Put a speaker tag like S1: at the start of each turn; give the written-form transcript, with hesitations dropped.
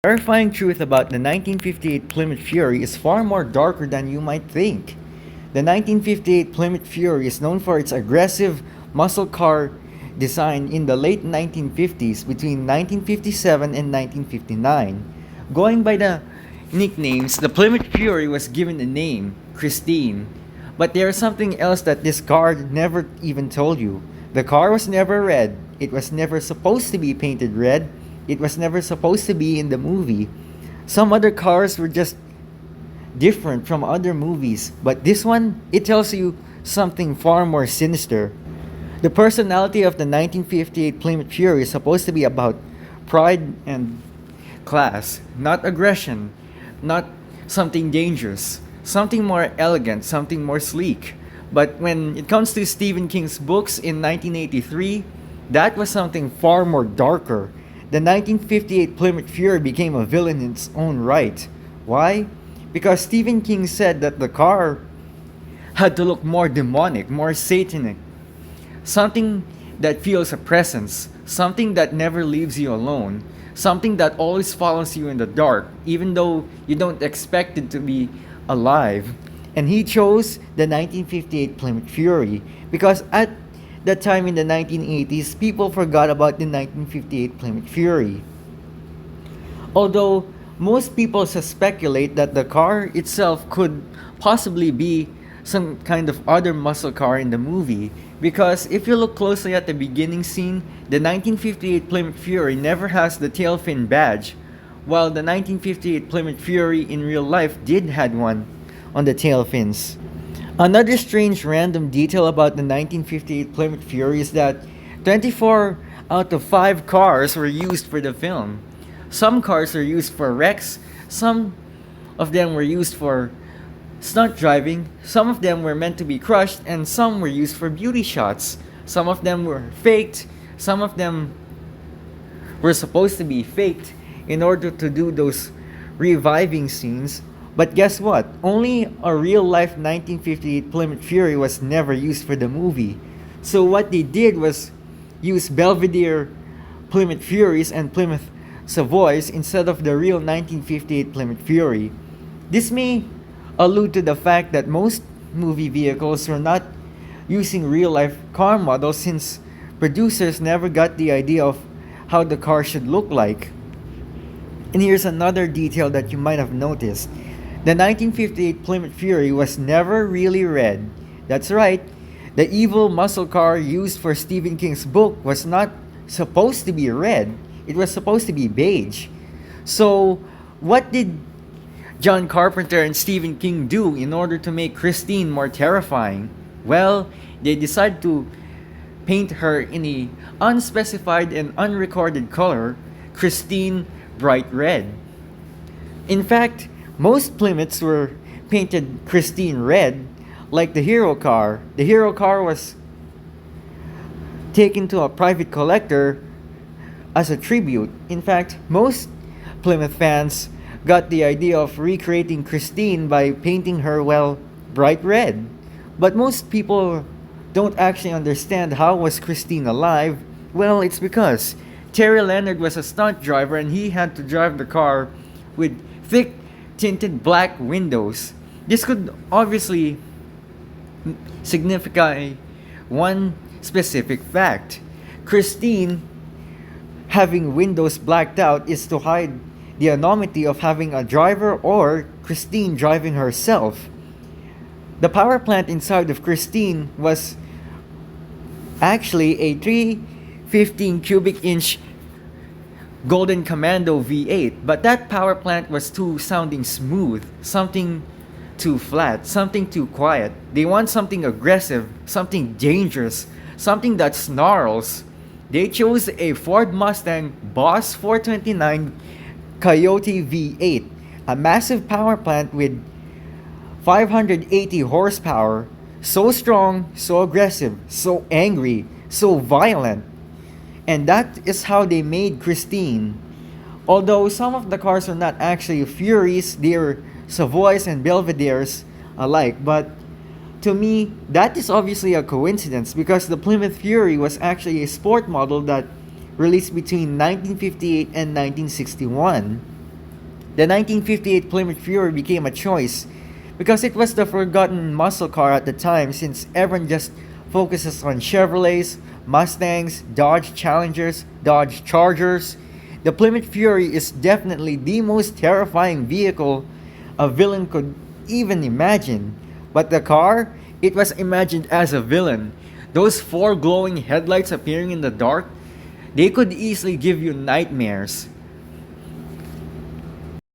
S1: Terrifying truth about the 1958 Plymouth Fury is far more darker than you might think. The 1958 Plymouth Fury is known for its aggressive muscle car design in the late 1950s between 1957 and 1959. Going by the nicknames, the Plymouth Fury was given a name, Christine. But there is something else that this car never even told you. The car was never red. It was never supposed to be painted red. It was never supposed to be in the movie. Some other cars were just different from other movies, but this one, it tells you something far more sinister. The personality of the 1958 Plymouth Fury is supposed to be about pride and class, not aggression, not something dangerous, something more elegant, something more sleek. But when it comes to Stephen King's books in 1983, that was something far more darker. The 1958 Plymouth Fury became a villain in its own right. Why? Because Stephen King said that the car had to look more demonic, more satanic. Something that feels a presence, something that never leaves you alone, something that always follows you in the dark, even though you don't expect it to be alive. And he chose the 1958 Plymouth Fury because at that time in the 1980s, people forgot about the 1958 Plymouth Fury. Although most people speculate that the car itself could possibly be some kind of other muscle car in the movie, because if you look closely at the beginning scene, the 1958 Plymouth Fury never has the tail fin badge, while the 1958 Plymouth Fury in real life did had one on the tail fins. Another strange random detail about the 1958 Plymouth Fury is that 24 out of 5 cars were used for the film. Some cars were used for wrecks, some of them were used for stunt driving, some of them were meant to be crushed, and some were used for beauty shots. Some of them were faked, some of them were supposed to be faked in order to do those reviving scenes. But guess what? Only a real-life 1958 Plymouth Fury was never used for the movie. So what they did was use Belvedere Plymouth Furies and Plymouth Savoys instead of the real 1958 Plymouth Fury. This may allude to the fact that most movie vehicles were not using real-life car models since producers never got the idea of how the car should look like. And here's another detail that you might have noticed. The 1958 Plymouth Fury was never really red. That's right, the evil muscle car used for Stephen King's book was not supposed to be red. It was supposed to be beige. So, what did John Carpenter and Stephen King do in order to make Christine more terrifying? Well, they decided to paint her in a unspecified and unrecorded color, Christine bright red. In fact, most Plymouths were painted Christine red, like the hero car. The hero car was taken to a private collector as a tribute. In fact, most Plymouth fans got the idea of recreating Christine by painting her, well, bright red. But most people don't actually understand how was Christine alive. Well, it's because Terry Leonard was a stunt driver and he had to drive the car with thick tinted black windows. This could obviously signify one specific fact. Christine having windows blacked out is to hide the anonymity of having a driver or Christine driving herself. The power plant inside of Christine was actually a 315 cubic inch Golden Commando V8, but that power plant was too sounding smooth, something too flat, something too quiet. They want something aggressive, something dangerous, something that snarls. They chose a Ford Mustang Boss 429 Coyote V8, a massive power plant with 580 horsepower, so strong, so aggressive, so angry, so violent. And that is how they made Christine. Although some of the cars were not actually Furies, they were Savoys and Belvederes alike. But to me, that is obviously a coincidence because the Plymouth Fury was actually a sport model that released between 1958 and 1961. the 1958 Plymouth Fury became a choice because it was the forgotten muscle car at the time since everyone just focuses on Chevrolets, Mustangs, Dodge Challengers, Dodge Chargers. The Plymouth Fury is definitely the most terrifying vehicle a villain could even imagine. But the car, it was imagined as a villain. Those four glowing headlights appearing in the dark, they could easily give you nightmares.